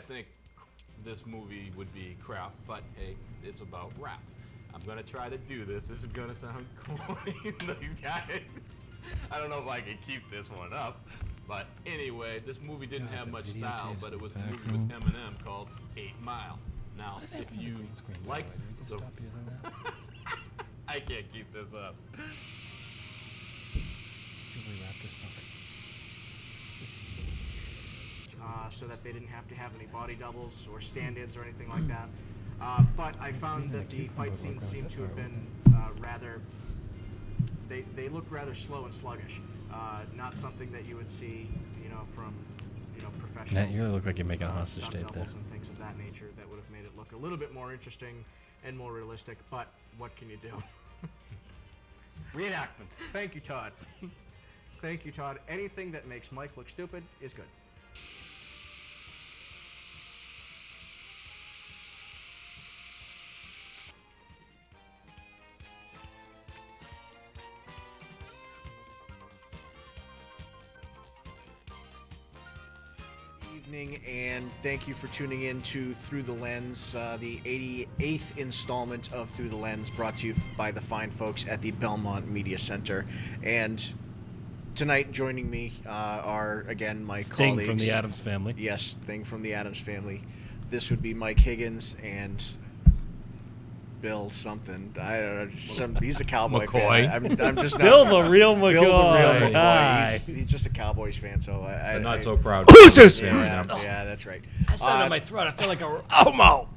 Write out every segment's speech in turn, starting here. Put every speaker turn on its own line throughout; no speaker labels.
I think this movie would be crap, but hey, it's about rap. I'm gonna try to do this. This is gonna sound corny. I don't know if I can keep this one up, but anyway, this movie didn't have much style, but it was a movie with Eminem called 8 Mile. Now, if you like the... I can't keep this up.
So that they didn't have to have any body doubles or stand-ins or anything like that. But I found that the fight scenes seem to have been rather... They look rather slow and sluggish. Not something that you would see, from, professional...
Matt, you really look like you're making a hostage tape there.
And things of that nature that would have made it look a little bit more interesting and more realistic, but what can you do? Reenactment. Thank you, Todd. Thank you, Todd. Anything that makes Mike look stupid is good. And thank you for tuning in to Through the Lens, the 88th installment of Through the Lens, brought to you by the fine folks at the Belmont Media Center. And tonight joining me are, again, my
Sting
colleagues.
from the Addams Family.
Yes, Sting from the Addams Family. This would be Mike Higgins and Bill something. I don't know. He's a Cowboy
McCoy.
fan. I'm just not.
Bill the real McCoy.
Bill the real McCoy.
Hi.
He's just a Cowboys fan, so
But not so proud.
Losers!
Yeah, that's right.
I sound in my throat. I feel like a homo.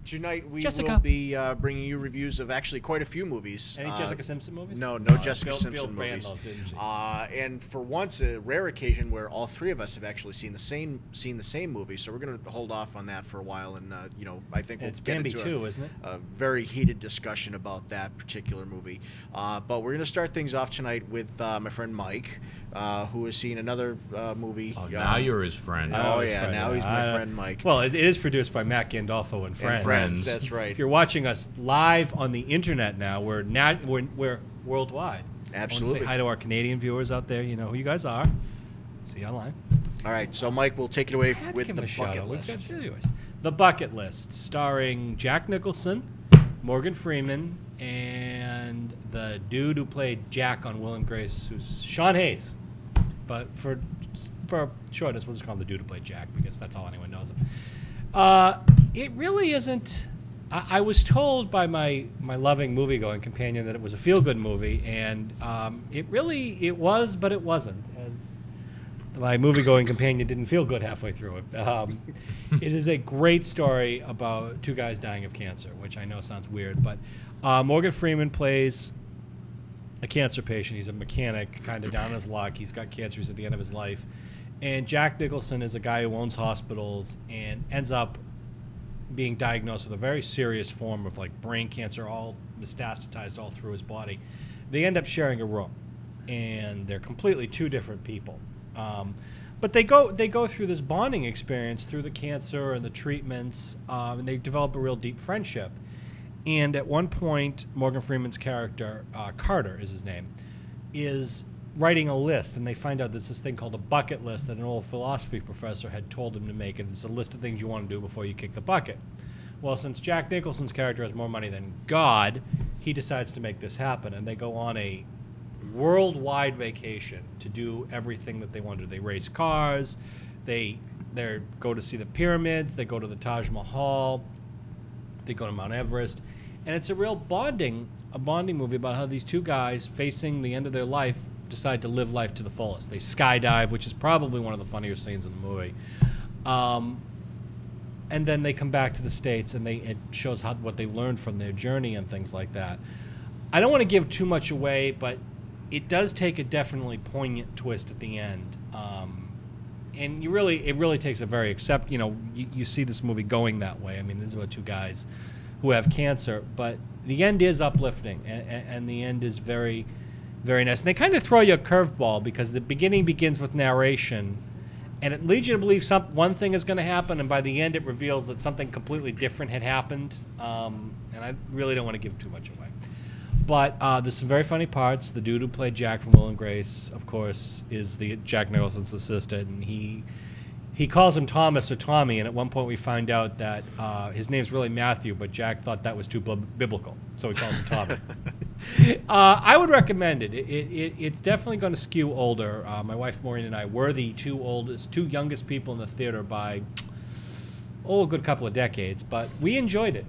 Tonight we
Jessica.
will be bringing you reviews of actually quite a few movies.
Any Jessica Simpson movies?
No, Jessica
Bill
Simpson
ran
movies.
those, didn't she?
And for once, a rare occasion where all three of us have actually seen the same movie. So we're going to hold off on that for a while, and I think we'll
It's
get
Bambi
into
2, isn't it?
a very heated discussion about that particular movie. But we're going to start things off tonight with my friend Mike, who has seen another movie.
Oh, now you're his friend.
Oh yeah, now he's my friend Mike.
Well, it is produced by Matt Gandolfo and Friends.
And Friends, that's right.
If you're watching us live on the internet now, we're worldwide.
Absolutely.
I want to say hi to our Canadian viewers out there. You know who you guys are. See you online.
All right, so Mike, we'll take it away with the bucket list.
The Bucket List, starring Jack Nicholson, Morgan Freeman, and the dude who played Jack on Will and Grace, who's Sean Hayes. But for shortness, we'll just call him the dude who played Jack, because that's all anyone knows him. It really isn't... I was told by my loving movie-going companion that it was a feel-good movie, and it was, but it wasn't. As my movie-going companion didn't feel good halfway through it. It is a great story about two guys dying of cancer, which I know sounds weird, but Morgan Freeman plays a cancer patient. He's a mechanic, kind of down on his luck. He's got cancer. He's at the end of his life. And Jack Nicholson is a guy who owns hospitals and ends up being diagnosed with a very serious form of brain cancer, all metastasized all through his body. They end up sharing a room, and they're completely two different people. But they go through this bonding experience through the cancer and the treatments, and they develop a real deep friendship. And at one point, Morgan Freeman's character, Carter is his name, is writing a list, and they find out there's this thing called a bucket list that an old philosophy professor had told him to make, and it's a list of things you want to do before you kick the bucket. Well, since Jack Nicholson's character has more money than God, he decides to make this happen, and they go on a worldwide vacation to do everything that they want to do. They race cars, they go to see the pyramids, they go to the Taj Mahal, they go to Mount Everest, and it's a real bonding movie about how these two guys facing the end of their life decide to live life to the fullest. They skydive, which is probably one of the funniest scenes in the movie. And then they come back to the States, and it shows what they learned from their journey and things like that. I don't want to give too much away, but it does take a definitely poignant twist at the end. And it really takes a very you see this movie going that way. I mean, it's about two guys who have cancer, but the end is uplifting, and the end is very, very nice. And they kind of throw you a curveball, because the beginning begins with narration, and it leads you to believe one thing is going to happen, and by the end it reveals that something completely different had happened. And I really don't want to give too much away. But there's some very funny parts. The dude who played Jack from Will and Grace, of course, is the Jack Nicholson's assistant, and he he calls him Thomas or Tommy, and at one point we find out that his name's really Matthew, but Jack thought that was too biblical, so he calls him Tommy. I would recommend it. It's definitely going to skew older. My wife Maureen and I were the two youngest people in the theater by a good couple of decades, but we enjoyed it.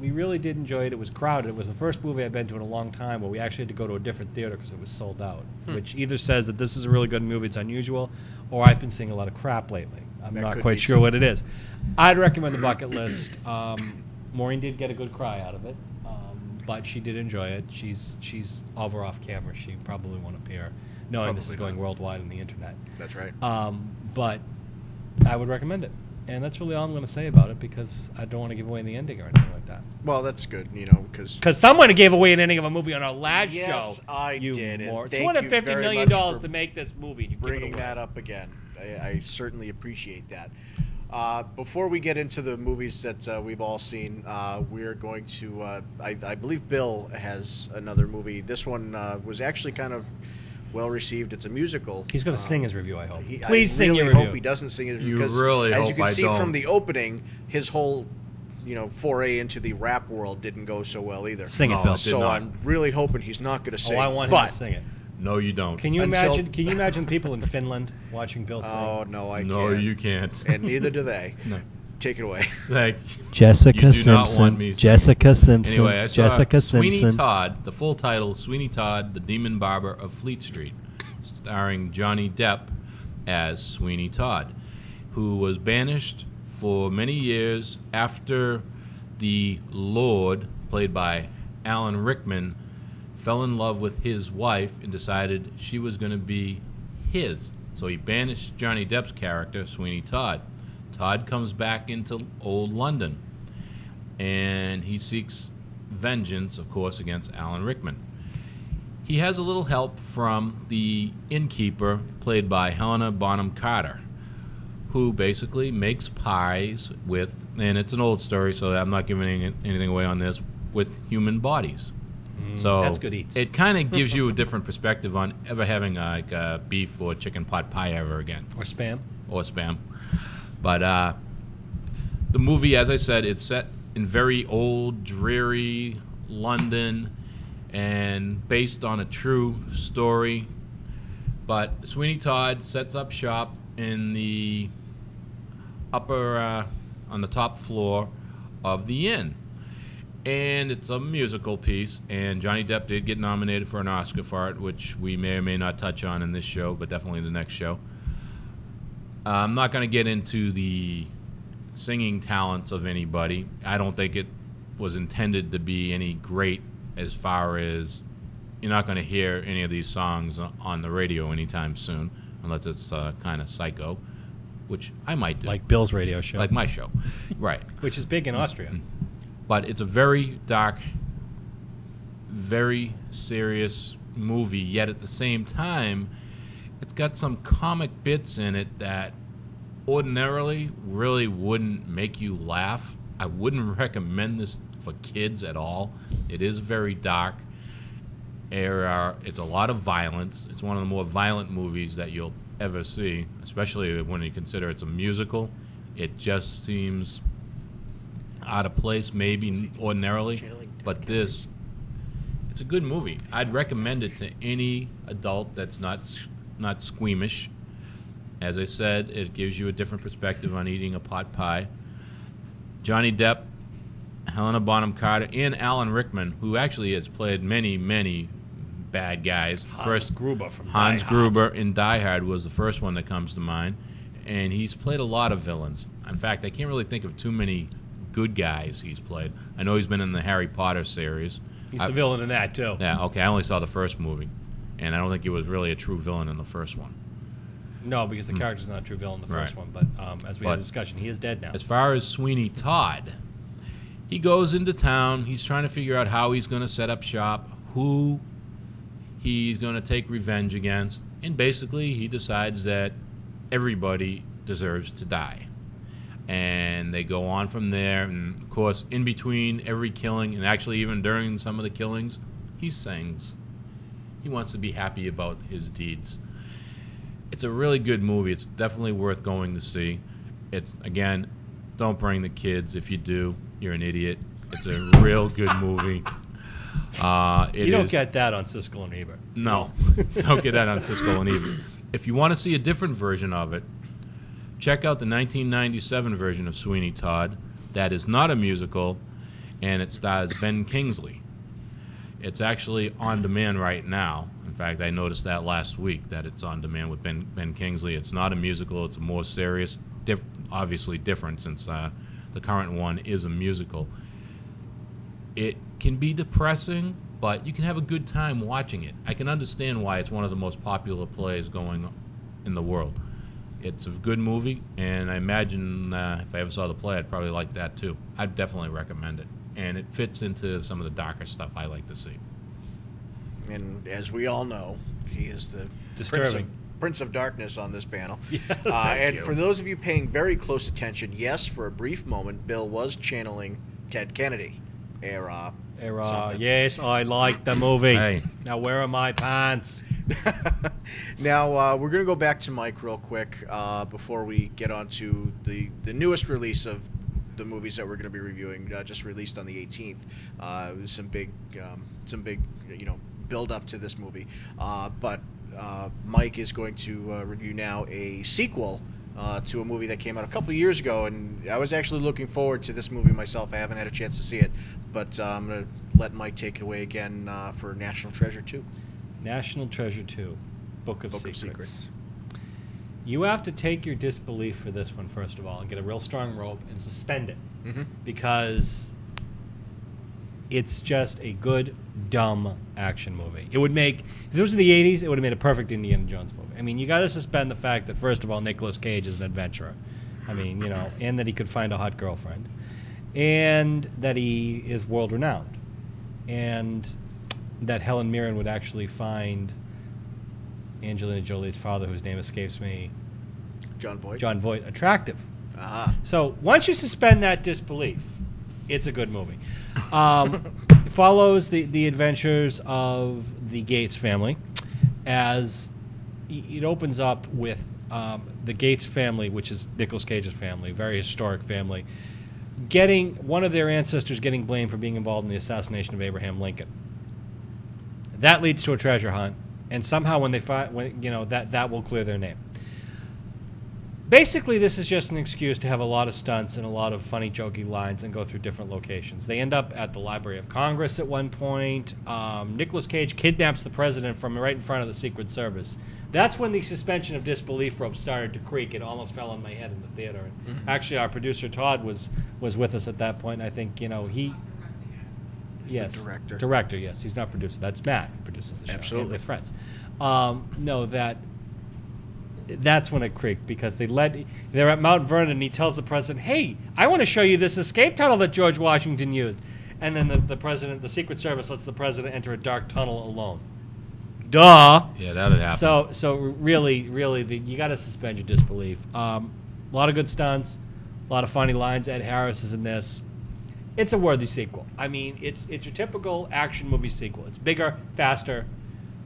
We really did enjoy it. It was crowded. It was the first movie I've been to in a long time where we actually had to go to a different theater because it was sold out, which either says that this is a really good movie, it's unusual, or I've been seeing a lot of crap lately. I'm not quite sure what it is. I'd recommend The Bucket List. Maureen did get a good cry out of it, but she did enjoy it. She's over off camera. She probably won't appear, knowing this is going worldwide on the internet.
That's right.
But I would recommend it. And that's really all I'm going to say about it because I don't want to give away the ending or anything like that.
Well, that's good, because
someone gave away an ending of a movie on our last show.
Yes, I did.
$250 million to make this movie. And you
bringing that up again. I certainly appreciate that. Before we get into the movies that we've all seen, we're going to, I believe Bill has another movie. This one was actually kind of well received. It's a musical.
He's going to sing his review, I hope. Please sing your
review. I really hope he doesn't sing his review.
You really hope I don't.
As you can see from the opening, his whole foray into the rap world didn't go so well either.
Sing it, Bill.
So I'm really hoping he's not going to sing.
Oh, I want him to sing it.
No, you don't.
Can you imagine? Can you imagine people in Finland watching Bill sing?
Oh no, I can't.
No, you can't.
And neither do they.
No.
Take it away.
Jessica Simpson. Jessica Simpson.
Anyway, I saw
Jessica
Sweeney
Simpson.
Todd. The full title: Sweeney Todd, the Demon Barber of Fleet Street, starring Johnny Depp as Sweeney Todd, who was banished for many years after the Lord, played by Alan Rickman, fell in love with his wife and decided she was going to be his. So he banished Johnny Depp's character, Sweeney Todd. Todd comes back into old London, and he seeks vengeance, of course, against Alan Rickman. He has a little help from the innkeeper, played by Helena Bonham Carter, who basically makes pies with, and it's an old story, so I'm not giving anything away on this, with human bodies. So
that's good eats.
It kind of gives you a different perspective on ever having beef or chicken pot pie ever again.
Or spam.
But the movie, as I said, it's set in very old, dreary London and based on a true story. But Sweeney Todd sets up shop in the on the top floor of the inn. And it's a musical piece, and Johnny Depp did get nominated for an Oscar for it, which we may or may not touch on in this show, but definitely the next show. I'm not going to get into the singing talents of anybody. I don't think it was intended to be any great as far as you're not going to hear any of these songs on the radio anytime soon, unless it's kind of psycho, which I might do.
Like Bill's radio show.
Like my show. Right.
Which is big in Austria.
But it's a very dark, very serious movie, yet at the same time, it's got some comic bits in it that ordinarily really wouldn't make you laugh. I wouldn't recommend this for kids at all. It is very dark. It's a lot of violence. It's one of the more violent movies that you'll ever see, especially when you consider it's a musical. It just seems out of place maybe ordinarily, but it's a good movie. I'd recommend it to any adult that's not squeamish. As I said, it gives you a different perspective on eating a pot pie. Johnny Depp, Helena Bonham Carter, and Alan Rickman, who actually has played many, many bad guys.
Hans Gruber from
Hans
Die
Gruber
Hard.
in Die Hard was the first one that comes to mind, and he's played a lot of villains. In fact, I can't really think of too many good guys he's played. I know he's been in the Harry Potter series.
He's the villain in that, too.
Yeah, okay, I only saw the first movie, and I don't think he was really a true villain in the first one.
No, because the character's not a true villain in the first one, but as we had a discussion, he is dead now.
As far as Sweeney Todd, he goes into town. He's trying to figure out how he's going to set up shop, who he's going to take revenge against, and basically he decides that everybody deserves to die. And they go on from there, and of course, in between every killing, and actually even during some of the killings, he sings. He wants to be happy about his deeds.
It's a really good movie. It's definitely worth going to see. It's, again, don't bring the kids. If you do, you're an idiot. It's a real good movie.
You don't get that on Siskel and Ebert.
No, don't get that on Siskel and Ebert. If you want to see a different version of it, check out the 1997 version of Sweeney Todd. That is not a musical, and it stars Ben Kingsley. It's actually on demand right now. In fact, I noticed that last week, that it's on demand with Ben Kingsley. It's not a musical. It's a more serious, obviously different since the current one is a musical. It can be depressing, but you can have a good time watching it. I can understand why it's one of the most popular plays going in the world. It's a good movie, and I imagine if I ever saw the play, I'd probably like that too. I'd definitely recommend it. And it fits into some of the darker stuff I like to see.
And as we all know, he is the Prince of Darkness on this panel.
Yeah,
and for those of you paying very close attention, yes, for a brief moment, Bill was channeling Ted Kennedy. Era.
Yes, I like the movie.
Hey.
Now, where are my pants?
Now, we're going to go back to Mike real quick before we get on to the newest release of the movies that we're going to be reviewing, just released on the 18th. Some big, build up to this movie. But Mike is going to review now a sequel to a movie that came out a couple of years ago, and I was actually looking forward to this movie myself. I haven't had a chance to see it, but I'm going to let Mike take it away again for National Treasure 2.
National Treasure 2, Book of Secrets. You have to take your disbelief for this one, first of all, and get a real strong rope and suspend it. Mm-hmm. Because it's just a good, dumb action movie. It would make, if this was in the 80s, it would have made a perfect Indiana Jones movie. I mean, you got to suspend the fact that, first of all, Nicolas Cage is an adventurer. I mean, and that he could find a hot girlfriend. And that he is world-renowned. And that Helen Mirren would actually find Angelina Jolie's father, whose name escapes me,
John
Voight, attractive.
Uh-huh.
So once you suspend that disbelief, it's a good movie. It follows the adventures of the Gates family, as it opens up with the Gates family, which is Nicolas Cage's family, very historic family, getting one of their ancestors getting blamed for being involved in the assassination of Abraham Lincoln. That leads to a treasure hunt, and somehow when they find, that will clear their name. Basically, this is just an excuse to have a lot of stunts and a lot of funny, jokey lines and go through different locations. They end up at the Library of Congress at one point. Nicolas Cage kidnaps the president from right in front of the Secret Service. That's when the suspension of disbelief rope started to creak. It almost fell on my head in the theater. Mm-hmm. Actually, our producer, Todd, was with us at that point. And I think, he... Yes.
The
Director, yes. He's not producer. That's Matt who produces the show.
Absolutely.
They're friends. That's when it creaked, because they're at Mount Vernon, and he tells the president, "Hey, I want to show you this escape tunnel that George Washington used." And then the Secret Service lets the president enter a dark tunnel alone. Duh.
Yeah, that would happen.
So really, you got to suspend your disbelief. A lot of good stunts, a lot of funny lines. Ed Harris is in this. It's a worthy sequel. I mean, it's your typical action movie sequel. It's bigger, faster,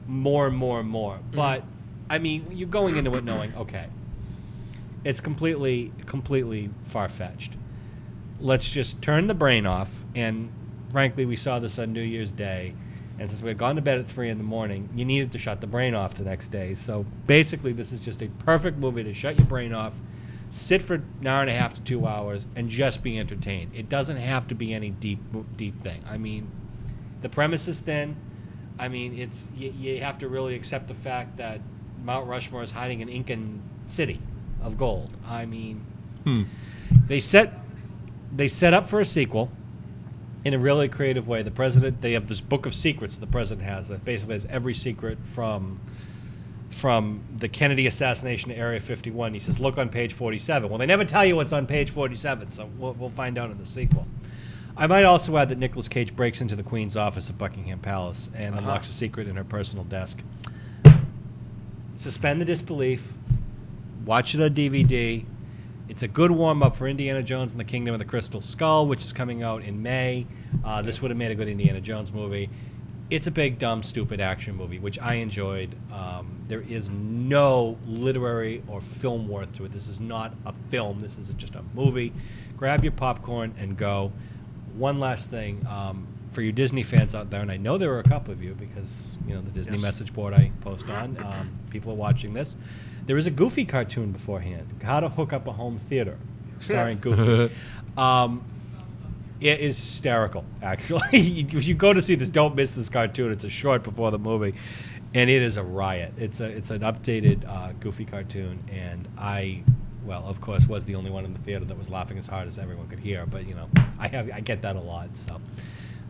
more and more and more. But I mean, you're going into it knowing, okay, it's completely far-fetched. Let's just turn the brain off. And frankly, we saw this on New Year's Day. And since we had gone to bed at 3 in the morning, you needed to shut the brain off the next day. So basically, this is just a perfect movie to shut your brain off, sit for an hour and a half to 2 hours, and just be entertained. It doesn't have to be any deep thing. I mean, the premise is thin. I mean, you have to really accept the fact that Mount Rushmore is hiding an Incan city of gold. I mean, they set up for a sequel in a really creative way. The president, they have this book of secrets the president has that basically has every secret from the Kennedy assassination to Area 51. He says, look on page 47. Well, they never tell you what's on page 47, so we'll find out in the sequel. I might also add that Nicolas Cage breaks into the Queen's office at Buckingham Palace and unlocks a secret in her personal desk. Suspend the disbelief. Watch it on DVD. It's a good warm-up for Indiana Jones and the Kingdom of the Crystal Skull, which is coming out in May. This would have made a good Indiana Jones movie. It's a big, dumb, stupid action movie, which I enjoyed. There is no literary or film worth to it. This is not a film. This is just a movie. Grab your popcorn and go. One last thing. For you Disney fans out there, and I know there are a couple of you because, you know, the Disney message board I post on, people are watching this. There is a Goofy cartoon beforehand, How to Hook Up a Home Theater, starring Goofy. It is hysterical, actually. If you go to see this, don't miss this cartoon. It's a short before the movie, and it is a riot. It's an updated Goofy cartoon, and I, well, of course, was the only one in the theater that was laughing as hard as everyone could hear. But you know, I get that a lot. So,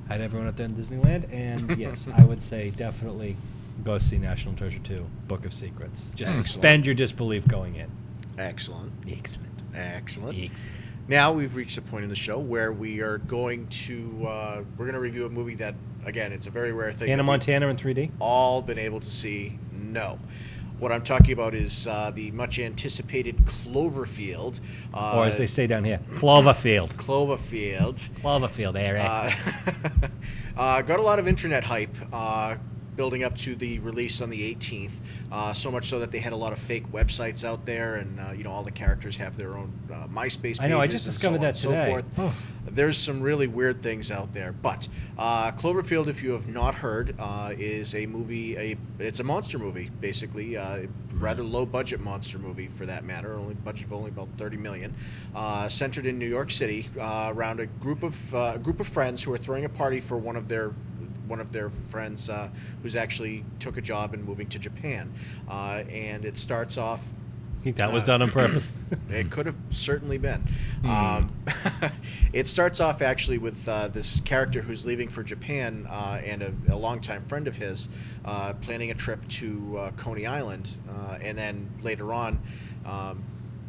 I had everyone up there in Disneyland, and yes, I would say definitely go see National Treasure 2: Book of Secrets. Just suspend your disbelief going in.
Excellent.
Excellent.
Excellent.
Excellent.
Now we've reached a point in the show where we are going to review a movie that, again, it's a very rare thing.
Hannah Montana in 3D?
All been able to see. No. What I'm talking about is the much anticipated Cloverfield.
Or as they say down here, Cloverfield.
Cloverfield.
Cloverfield, Eric.
Got a lot of internet hype building up to the release on the 18th, so much so that they had a lot of fake websites out there, and you know, all the characters have their own MySpace pages.
I know, I just discovered that today.
So forth. There's some really weird things out there, but Cloverfield, if you have not heard, is a movie. It's a monster movie, basically. Rather low budget monster movie, for that matter. Budget of only about $30 million. Centered in New York City, around a group of friends who are throwing a party for one of their friends who's actually took a job and moving to Japan. And it starts off...
I think that was done on purpose.
It could have certainly been. It starts off actually with this character who's leaving for Japan and a longtime friend of his planning a trip to Coney Island. And then later on,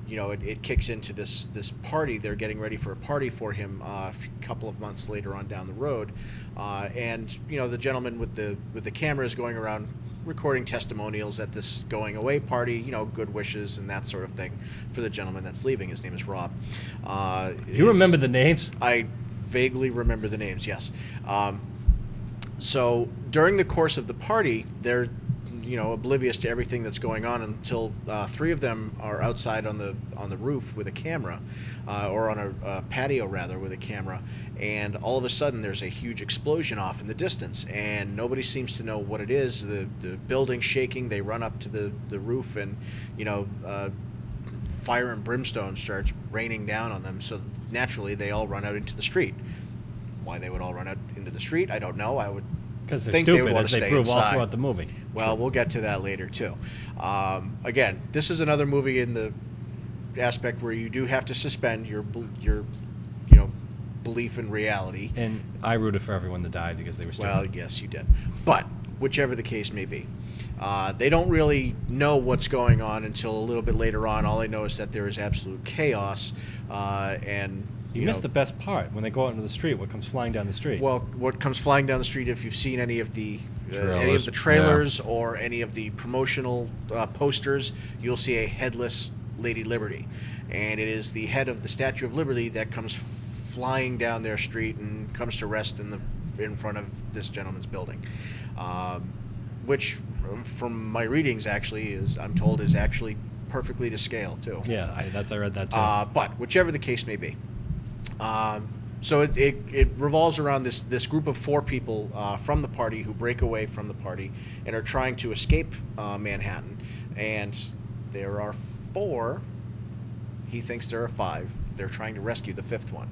you know, it kicks into this party. They're getting ready for a party for him a couple of months later on down the road, and you know, the gentleman with the camera is going around recording testimonials at this going away party. You know, good wishes and that sort of thing for the gentleman that's leaving. His name is Rob.
You remember the names?
I vaguely remember the names. Yes. So during the course of the party, they're, you know, oblivious to everything that's going on until three of them are outside on the roof with a camera, or on a patio rather with a camera, and all of a sudden there's a huge explosion off in the distance, and nobody seems to know what it is. The building's shaking. They run up to the roof, and you know, fire and brimstone starts raining down on them. So naturally they all run out into the street. Why they would all run out into the street, I don't know. I would
because they're
think
stupid,
they would want
as
to
they
stay
prove all
inside.
throughout the movie.
Well, we'll get to that later too. Again, this is another movie in the aspect where you do have to suspend your you know, belief in reality.
And I rooted for everyone to die because they were stupid.
Well, yes, you did. But whichever the case may be, they don't really know what's going on until a little bit later on. All they know is that there is absolute chaos, and
you missed the best part when they go out into the street. What comes flying down the street?
Well, what comes flying down the street, if you've seen any of the
Trailers,
or any of the promotional posters, you'll see a headless Lady Liberty, and it is the head of the Statue of Liberty that comes flying down their street and comes to rest in front of this gentleman's building, which, from my readings, actually I'm told is actually perfectly to scale too.
Yeah, I read that too.
But whichever the case may be. So it revolves around this group of four people from the party who break away from the party and are trying to escape Manhattan. And there are four. He thinks there are five. They're trying to rescue the fifth one.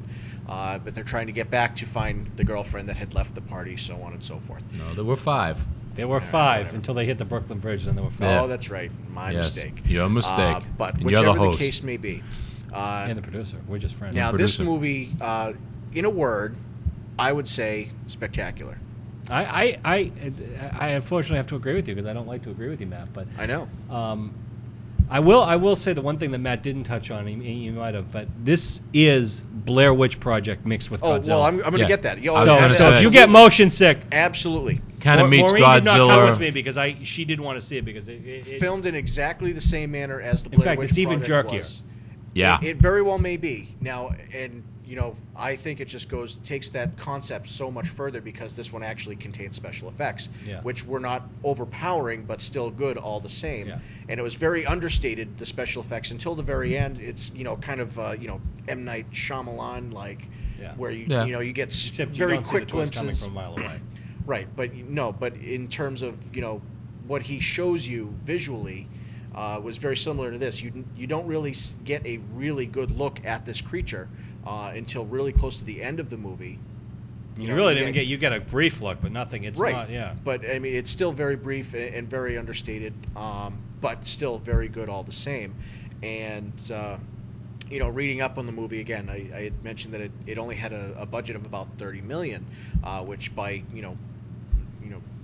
But they're trying to get back to find the girlfriend that had left the party, so on and so forth.
No, there were five.
There were five until they hit the Brooklyn Bridge, and there were five.
Oh, that's right. My mistake.
Your mistake.
But
And
whichever
you're the
the
host.
case may be.
And the producer. We're just friends.
Now, this
producer.
movie, in a word, I would say spectacular.
I unfortunately have to agree with you because I don't like to agree with you, Matt. But
I know.
I will say the one thing that Matt didn't touch on, he might have, but this is Blair Witch Project mixed with Godzilla.
Well, I'm going to
Yeah.
get that.
So if you get motion sick,
absolutely.
Kind of meets
Maureen did not come with
Godzilla.
me because she didn't want to see it because it
Filmed in exactly the same manner as the
in
Blair
fact,
Witch
it's even
Project
jerkier.
was.
Yeah.
It very well may be. Now, and I think it just takes that concept so much further because this one actually contains special effects, which were not overpowering but still good all the same.
Yeah.
And it was very understated, the special effects, until the very end. It's kind of M. Night Shyamalan like, where you get
Except
very
you don't
quick
see the twist coming
glimpses
from a mile away.
Right, but but in terms of what he shows you visually. Was very similar to this. You don't really get a really good look at this creature until really close to the end of the movie.
You really didn't get. You get a brief look, but nothing. It's
right.
not. Yeah.
But I mean, it's still very brief and very understated, but still very good all the same. And reading up on the movie again, I had mentioned that it only had a budget of about $30 million, which by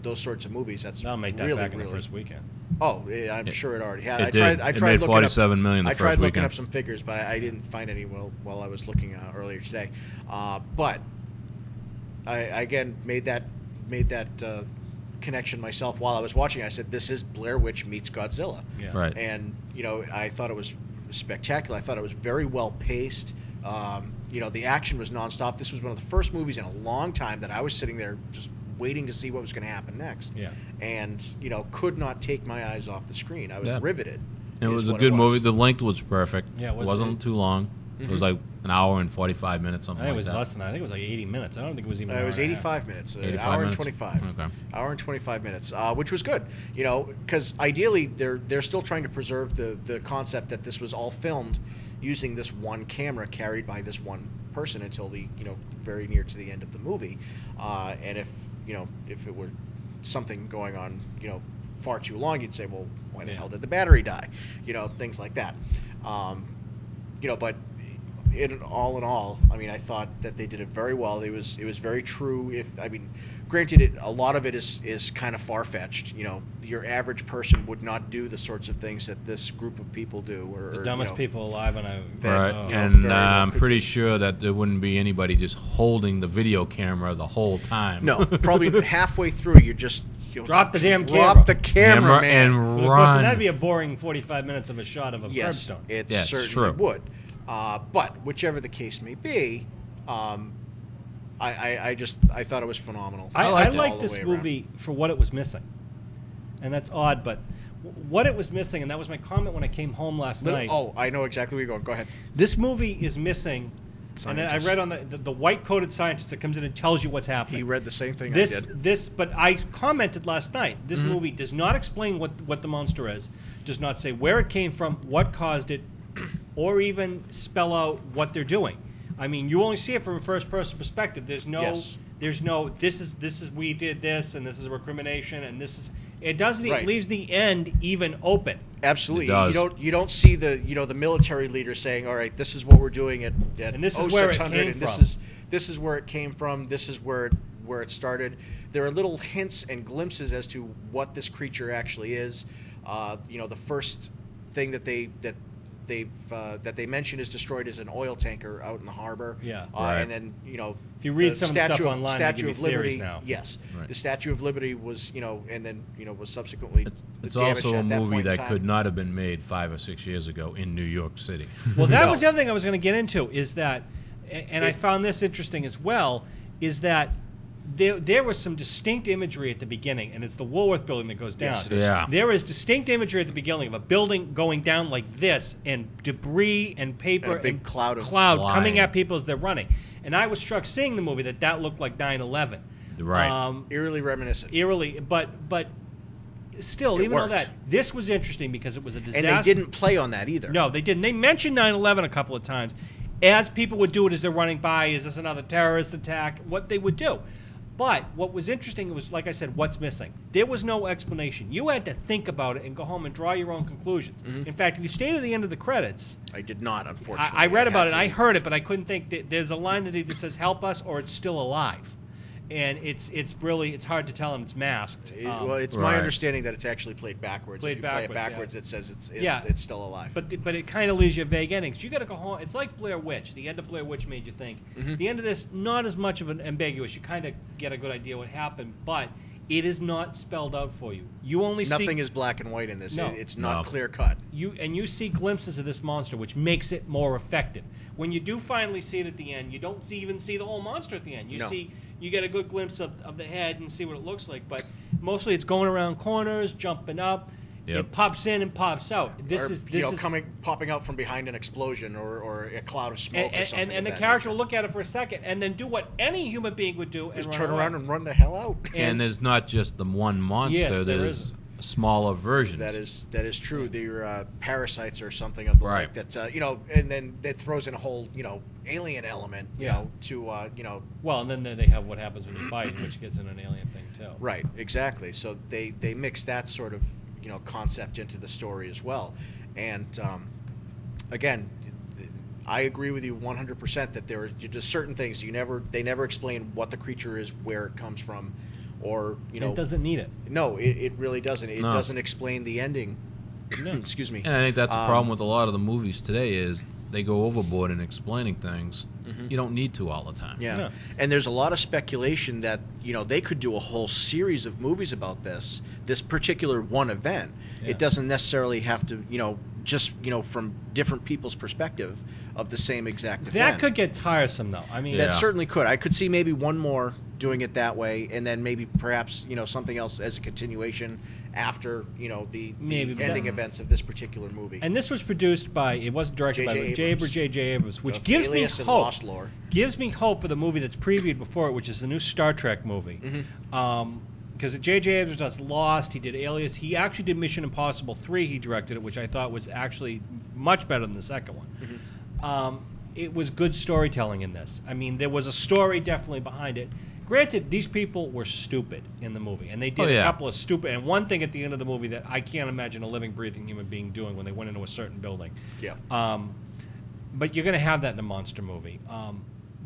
those sorts of movies,
that'll make that
really,
back in
really,
the first weekend.
Oh, yeah, I'm sure it already had.
It did.
I
It
tried
made
looking
$47 million the
I
first
tried looking
weekend.
up some figures, but I didn't find any while I was looking earlier today. But I again made that connection myself while I was watching. I said, "This is Blair Witch meets Godzilla."
Yeah.
Right.
And I thought it was spectacular. I thought it was very well paced. The action was nonstop. This was one of the first movies in a long time that I was sitting there just waiting to see what was going to happen next.
Yeah.
And could not take my eyes off the screen. I was riveted.
It was a good movie. The length was perfect.
Yeah, it was.
Wasn't too long. It was like an hour and 45 minutes, something
I think
like
it was
that.
less than that. I think it was like 80 minutes. I don't think it was even.
It was 85 minutes.
85
hour
minutes?
and 25.
Okay.
Hour and 25 minutes, which was good. Because ideally they're still trying to preserve the concept that this was all filmed using this one camera carried by this one person until the very near to the end of the movie. And if it were something going on far too long, you'd say, well, why the hell did the battery die? Things like that. But all in all, I mean, I thought that they did it very well. It was very true. Granted, a lot of it is kind of far-fetched. Your average person would not do the sorts of things that this group of people do.
The dumbest people alive, and
and I'm pretty sure that there wouldn't be anybody just holding the video camera the whole time.
No, probably halfway through, you just
drop the damn camera.
Drop the camera, man.
and
Well, of
run.
course, that'd be a boring 45 minutes of a shot of a
Yes,
curbstone.
it
Yes,
certainly
true.
would. But whichever the case may be, I thought it was phenomenal.
I
liked it all
liked
the
this
way
movie for what it was missing, and that's odd. But what it was missing, and that was my comment when I came home last night.
Oh, I know exactly where you're going. Go ahead.
This movie is missing.
Scientist.
And I read on the white-coated scientist that comes in and tells you what's happening.
He read the same thing
This,
I did.
but I commented last night. This movie does not explain what the monster is. Does not say where it came from, what caused it, or even spell out what they're doing. I mean, you only see it from a first-person perspective. There's no.
Yes.
There's no. This is we did this, and this is a recrimination, and this is. It doesn't.
Right.
It leaves the end even open.
Absolutely.
It does.
You don't see the the military leader saying, "All right, this is what we're doing at
And this is where it
0600,
came
and
from."
this is where it came from. This is where it started. There are little hints and glimpses as to what this creature actually is. The first thing that they mention is destroyed is an oil tanker out in the harbor.
Yeah.
Right.
And then
If you read
the
some of the stuff online, they
Statue
give
of
you theories
Liberty.
now.
Yes,
Right.
the Statue of Liberty was and then was subsequently
It's
damaged
also a
at that
movie
point in
that
time.
could not have been made 5 or 6 years ago in New York City.
Well, that
No.
was the other thing I was going to get into is that, and I found this interesting as well, is that there was some distinct imagery at the beginning, and it's the Woolworth building that goes down.
Yes, it is.
Yeah.
There is distinct imagery at the beginning of a building going down like this, and debris and paper
And a big cloud of
coming
flying.
at people as they're running. And I was struck seeing the movie that looked like 9/11.
Right.
Eerily reminiscent.
Eerily, but still,
It
even though
worked.
that this was interesting because it was a disaster.
And they didn't play on that either.
No, they didn't. They mentioned 9/11 a couple of times, as people would do it as they're running by. Is this another terrorist attack? What they would do. But what was interesting was, like I said, what's missing. There was no explanation. You had to think about it and go home and draw your own conclusions. In fact, if you stayed to the end of the credits,
I did not, unfortunately.
I read about it.
had
I
to.
heard it, but I couldn't think. There's a line that either says "help us" or "it's still alive," and it's hard to tell, and it's masked.
Well, it's my
Right.
understanding that it's actually played backwards.
Played
if you play it
backwards,
backwards,
yeah.
it says it's
Yeah.
it's still alive.
But it kind of leaves you vague endings. You got to go home. It's like Blair Witch. The end of Blair Witch made you think. The end of this, not as much of an ambiguous. You kind of get a good idea what happened, but it is not spelled out for you. You only
Nothing
see
is black and white in this.
No.
It's not
No.
clear cut.
you see glimpses of this monster, which makes it more effective. When you do finally see it at the end, you don't even see the whole monster at the end. You get a good glimpse of the head and see what it looks like, but mostly it's going around corners, jumping up.
Yep.
It pops in and pops out. This is
popping out from behind an explosion or a cloud of smoke or something.
And the character will look at it for a second and then do what any human being would do and
just
run
turn around
away.
and run the hell out.
And there's not just the one monster.
Yes, there
there's
is.
smaller versions.
That is true. They're parasites or something of the
Right.
like. That's and then that throws in a whole alien element. To
Well, and then they have what happens when you bite, which gets in an alien thing too.
Right, exactly. So they mix that sort of concept into the story as well. And again, I agree with you 100% that there are just certain things they never explain what the creature is, where it comes from, or
It doesn't need it.
No, it really doesn't. It
No.
doesn't explain the ending.
No.
Excuse me.
And I think that's the problem with a lot of the movies today is they go overboard in explaining things. You don't need to all the time.
Yeah.
No.
And there's a lot of speculation that, they could do a whole series of movies about this particular one event.
Yeah.
It doesn't necessarily have to, just, from different people's perspective of the same exact event.
That could get tiresome, though. I mean,
That
Yeah.
certainly could. I could see maybe one more doing it that way, and then maybe perhaps, something else as a continuation after, the
Maybe, but
ending
that-
events of this particular movie.
and this was produced by, it wasn't directed by J.J. Abrams, which gives me
Alias and
hope.
Lost Lore.
Gives me hope for the movie that's previewed before it, which is the new Star Trek movie. Because J.J. Abrams does Lost, he did Alias, he actually did Mission Impossible 3, he directed it, which I thought was actually much better than the second one. It was good storytelling in this. I mean, there was a story definitely behind it. Granted, these people were stupid in the movie, and they did a couple of stupid, and one thing at the end of the movie that I can't imagine a living, breathing human being doing when they went into a certain building.
Yeah.
But you're going to have that in a monster movie.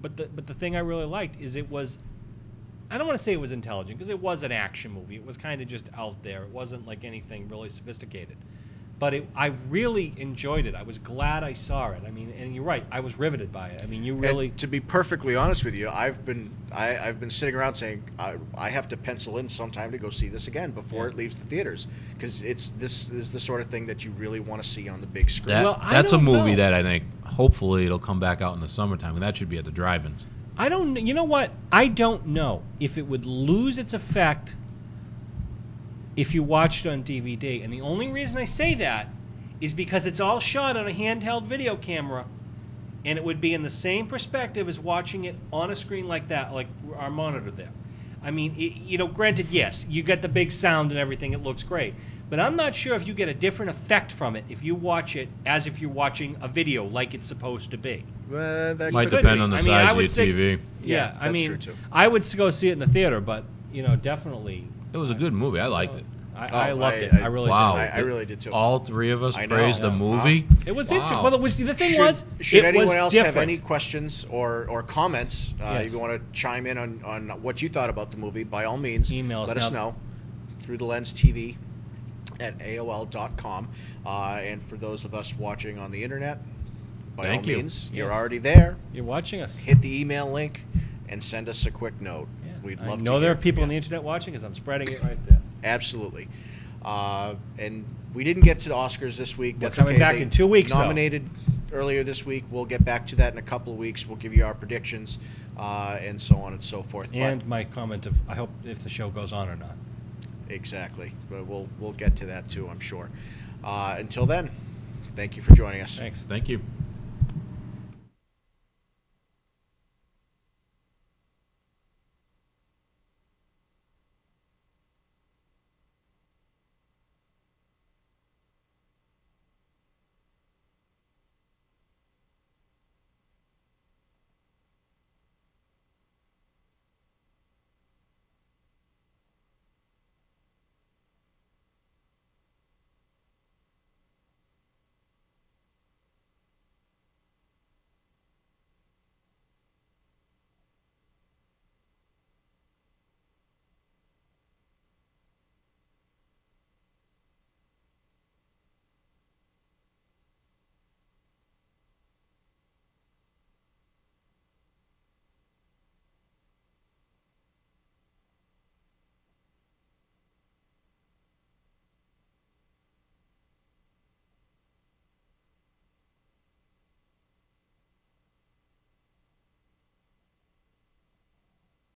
But the thing I really liked is it was, I don't want to say it was intelligent, because it was an action movie. It was kind of just out there. It wasn't like anything really sophisticated. But I really enjoyed it. I was glad I saw it. I mean, and you're right, I was riveted by it. I mean, you really...
And to be perfectly honest with you, I've been sitting around saying I have to pencil in some time to go see this again before it leaves the theaters, because this is the sort of thing that you really want to see on the big screen.
That's a
don't
movie
know.
that I think hopefully it'll come back out in the summertime, and that should be at the drive-ins.
You know what? I don't know if it would lose its effect if you watched it on DVD. And the only reason I say that is because it's all shot on a handheld video camera, and it would be in the same perspective as watching it on a screen like that, like our monitor there. I mean, granted, yes, you get the big sound and everything, it looks great. But I'm not sure if you get a different effect from it if you watch it as if you're watching a video like it's supposed to be.
That
Might
could
depend
be.
on the
I mean,
size
I
of
would
your
say-
TV.
Yeah, I
that's
mean,
true, too.
I would go see it in the theater, but, definitely...
It was a good movie. I liked it.
I loved it. I really
Wow.
did.
I really did too.
All three of us
I know.
praised the
Yeah.
movie.
It was
Wow.
interesting. Well, the thing was,
should
it
anyone
was
else
different.
have any questions or comments,
Yes.
if you want to chime in on what you thought about the movie, by all means,
Email us
let us
now.
know through the Lens TV at AOL.com. And for those of us watching on the internet, by
Thank
all
you.
means, you're
Yes.
already there.
You're watching us.
Hit the email link and send us a quick note.
Yeah.
We'd
I
love to
know there
hear
are people
from
on the
you.
internet watching because I'm spreading it right there.
Absolutely. And we didn't get to the Oscars this week.
We're
That's
coming
okay.
back
They
in 2 weeks, though.
Nominated earlier this week. We'll get back to that in a couple of weeks. We'll give you our predictions and so on and so forth.
And my comment of, I hope if the show goes on or not.
Exactly. But we'll get to that too, I'm sure. Until then, thank you for joining us.
Thanks.
Thank you.